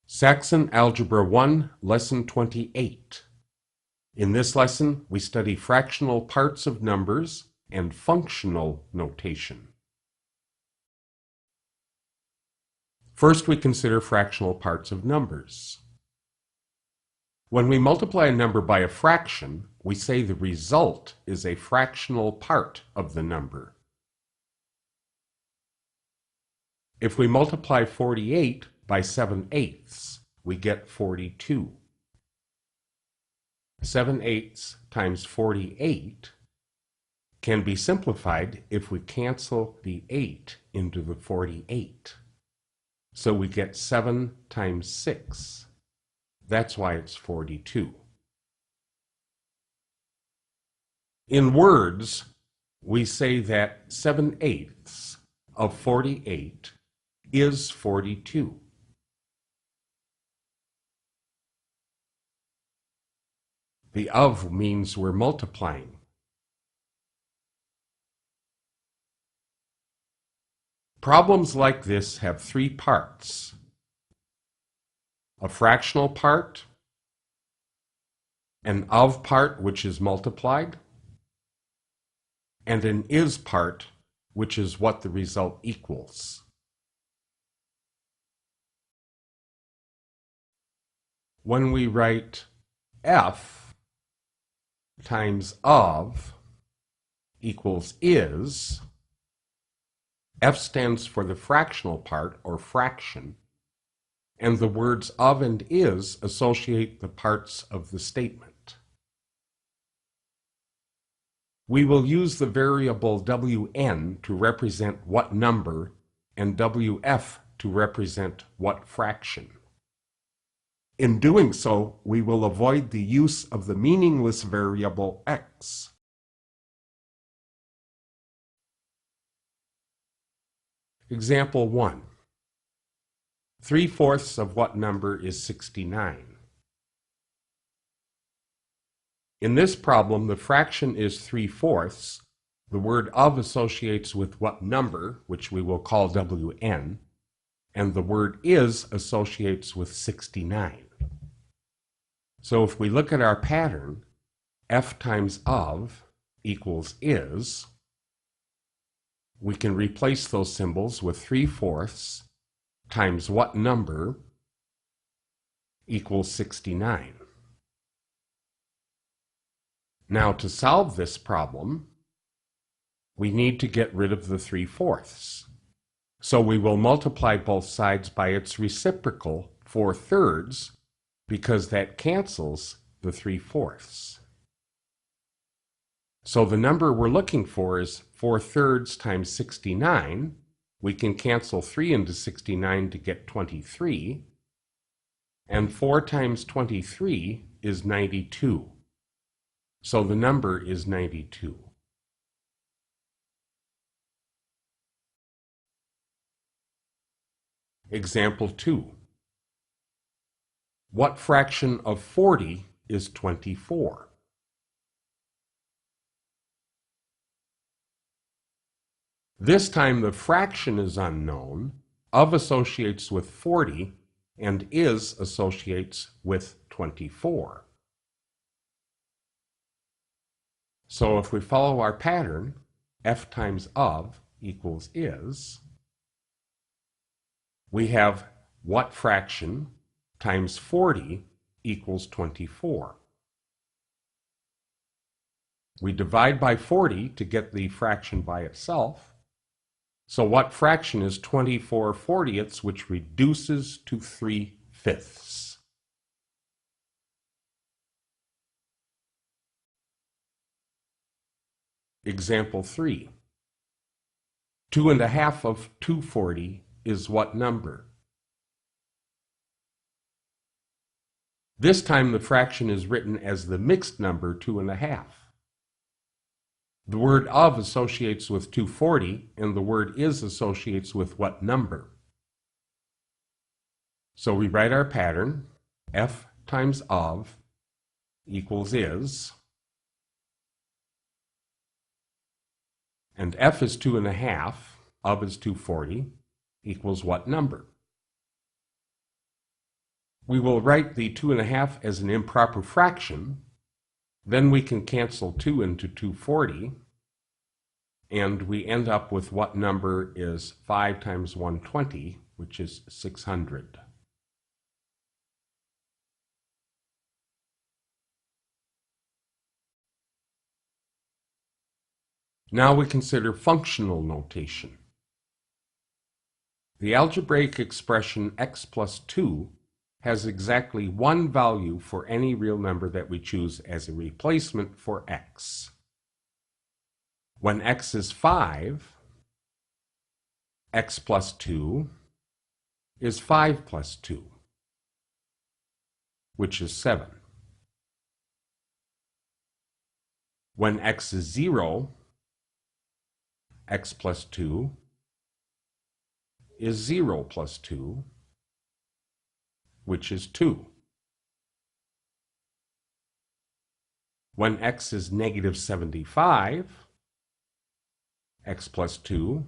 Saxon Algebra 1, Lesson 28. In this lesson, we study fractional parts of numbers and functional notation. First, we consider fractional parts of numbers. When we multiply a number by a fraction, we say the result is a fractional part of the number. If we multiply 48 by 7/8, we get 42. 7/8 times 48 can be simplified if we cancel the 8 into the 48. So we get 7 times 6. That's why it's 42. In words, we say that 7/8 of 48 is 42. The of means we're multiplying. Problems like this have three parts: a fractional part, an of part which is multiplied, and an is part which is what the result equals. When we write f times of equals is, f stands for the fractional part or fraction, and the words of and is associate the parts of the statement. We will use the variable wn to represent what number and wf to represent what fraction. In doing so, we will avoid the use of the meaningless variable x. Example 1. 3/4 of what number is 69? In this problem, the fraction is 3/4. The word of associates with what number, which we will call wn, and the word is associates with 69. So if we look at our pattern, f times of equals is, we can replace those symbols with 3/4 times what number equals 69. Now to solve this problem, we need to get rid of the 3/4. So we will multiply both sides by its reciprocal, 4/3, because that cancels the 3/4. So the number we're looking for is 4/3 times 69. We can cancel 3 into 69 to get 23. And 4 times 23 is 92. So the number is 92. Example 2. What fraction of 40 is 24? This time the fraction is unknown, of associates with 40, and is associates with 24. So if we follow our pattern, f times of equals is, we have what fraction times 40 equals 24. We divide by 40 to get the fraction by itself. So what fraction is 24/40, which reduces to 3/5? Example 3. 2.5 of 240 is what number? This time the fraction is written as the mixed number 2.5. The word of associates with 240, and the word is associates with what number? So we write our pattern, f times of equals is, and f is 2.5, of is 240, equals what number? We will write the 2.5 as an improper fraction. Then we can cancel 2 into 240. And we end up with what number is 5 times 120, which is 600. Now we consider functional notation. The algebraic expression x plus 2 has exactly one value for any real number that we choose as a replacement for x. When x is 5, x plus 2 is 5 plus 2, which is 7. When x is 0, x plus 2 is 0 plus 2, which is 2. When x is negative 75, x plus 2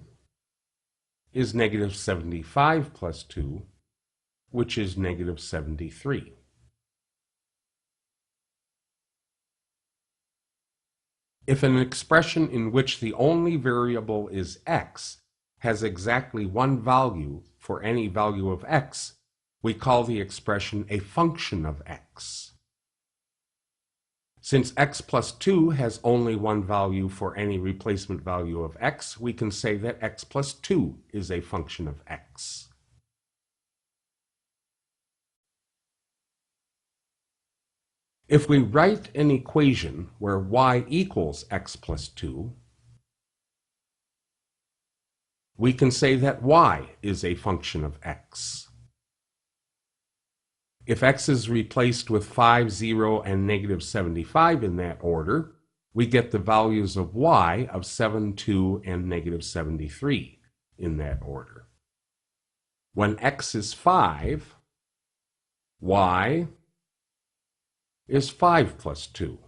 is negative 75 plus 2, which is negative 73. If an expression in which the only variable is x has exactly one value for any value of x, we call the expression a function of x. Since x plus 2 has only one value for any replacement value of x, we can say that x plus 2 is a function of x. If we write an equation where y equals x plus 2, we can say that y is a function of x. If x is replaced with 5, 0, and negative 75 in that order, we get the values of y of 7, 2, and negative 73 in that order. When x is 5, y is 5 plus 2.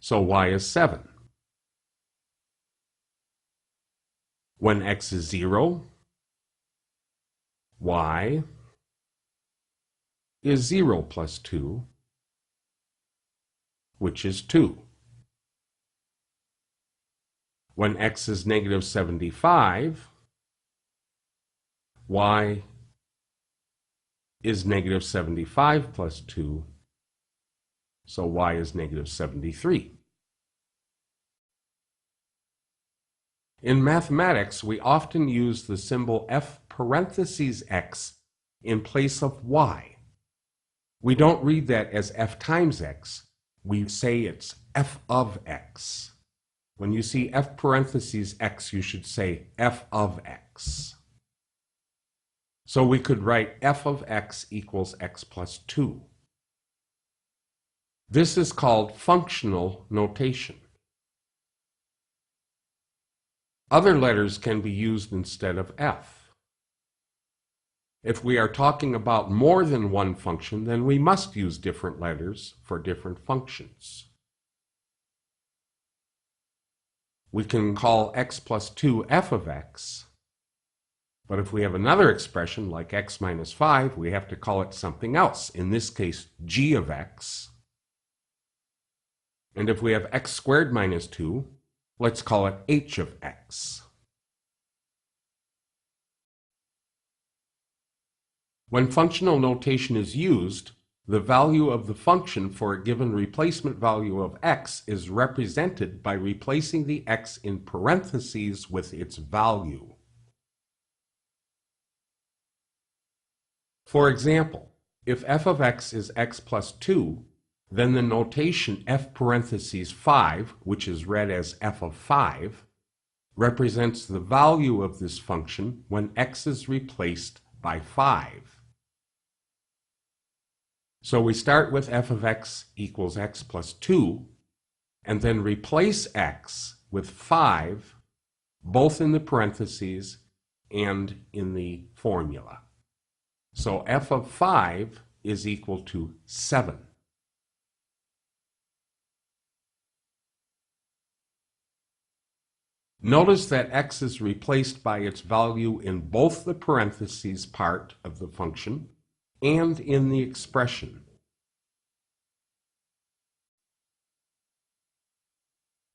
So y is 7. When x is 0, y is 0 plus 2, which is 2. When x is negative 75, y is negative 75 plus 2, so y is negative 73. In mathematics, we often use the symbol f parentheses x in place of y. We don't read that as f times x. We say it's f of x. When you see f parentheses x, you should say f of x. So we could write f of x equals x plus 2. This is called functional notation. Other letters can be used instead of f. If we are talking about more than one function, then we must use different letters for different functions. We can call x plus 2 f of x, but if we have another expression like x minus 5, we have to call it something else, in this case g of x. And if we have x squared minus 2, let's call it h of x. When functional notation is used, the value of the function for a given replacement value of x is represented by replacing the x in parentheses with its value. For example, if f of x is x plus 2, then the notation f parentheses 5, which is read as f of 5, represents the value of this function when x is replaced by 5. So we start with f of x equals x plus 2, and then replace x with 5, both in the parentheses and in the formula. So f of 5 is equal to 7. Notice that x is replaced by its value in both the parentheses part of the function and in the expression.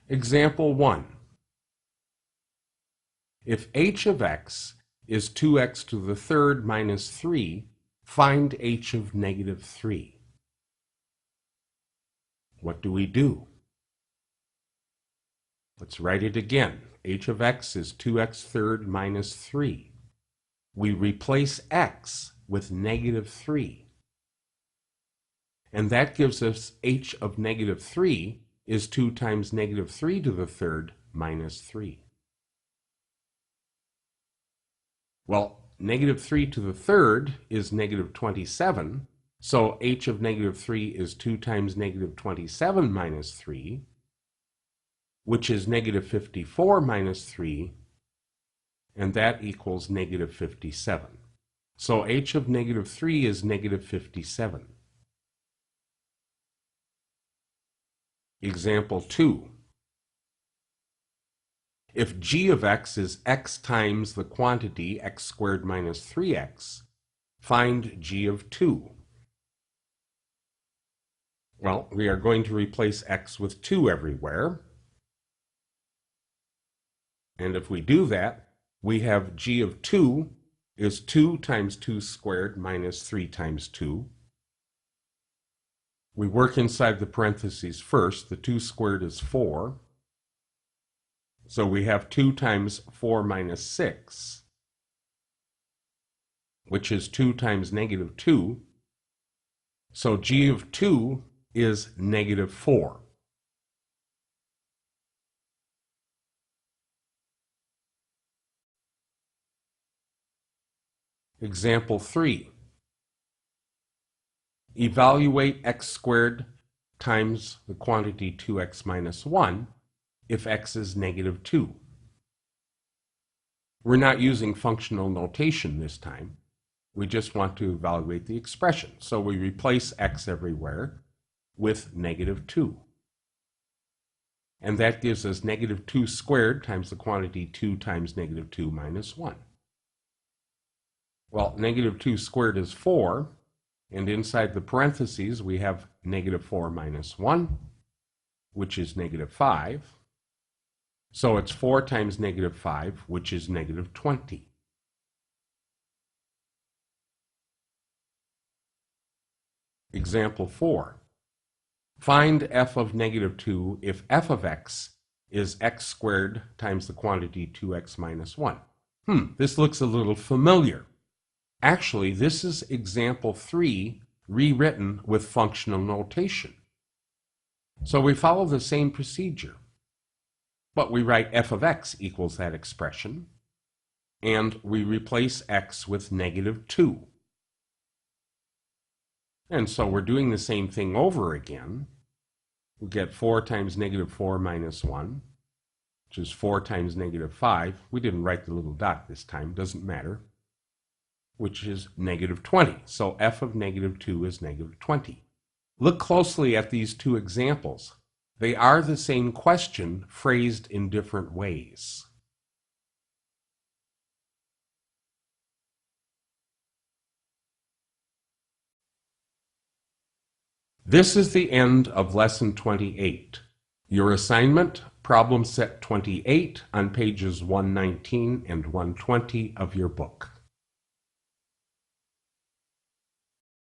Example 1. If h of x is 2x to the third minus 3, find h of negative 3. What do we do? Let's write it again. H of x is 2x third minus 3. We replace x with negative 3. And that gives us h of negative 3 is 2 times negative 3 to the third minus 3. Well, negative 3 to the third is negative 27, so h of negative 3 is 2 times negative 27 minus 3, which is negative 54 minus 3, and that equals negative 57. So h of negative 3 is negative 57. Example 2. If g of x is x times the quantity x squared minus 3x, find g of 2. Well, we are going to replace x with 2 everywhere. And if we do that, we have g of 2 is 2 times 2 squared minus 3 times 2. We work inside the parentheses first. The 2 squared is 4. So we have 2 times 4 minus 6, which is 2 times negative 2. So g of 2 is negative 4. Example 3. Evaluate x squared times the quantity 2x minus 1 if x is negative 2. We're not using functional notation this time. We just want to evaluate the expression. So we replace x everywhere with negative 2. And that gives us negative 2 squared times the quantity 2 times negative 2 minus 1. Well, negative 2 squared is 4, and inside the parentheses we have negative 4 minus 1, which is negative 5. So it's 4 times negative 5, which is negative 20. Example 4. Find f of negative 2 if f of x is x squared times the quantity 2x minus 1. This looks a little familiar. Actually, this is example 3 rewritten with functional notation. So we follow the same procedure. But we write f of x equals that expression, and we replace x with negative 2. And so we're doing the same thing over again. We get 4 times negative 4 minus 1, which is 4 times negative 5. We didn't write the little dot this time, doesn't matter, which is negative 20. So f of negative 2 is negative 20. Look closely at these two examples. They are the same question, phrased in different ways. This is the end of Lesson 28. Your assignment, problem set 28 on pages 119 and 120 of your book.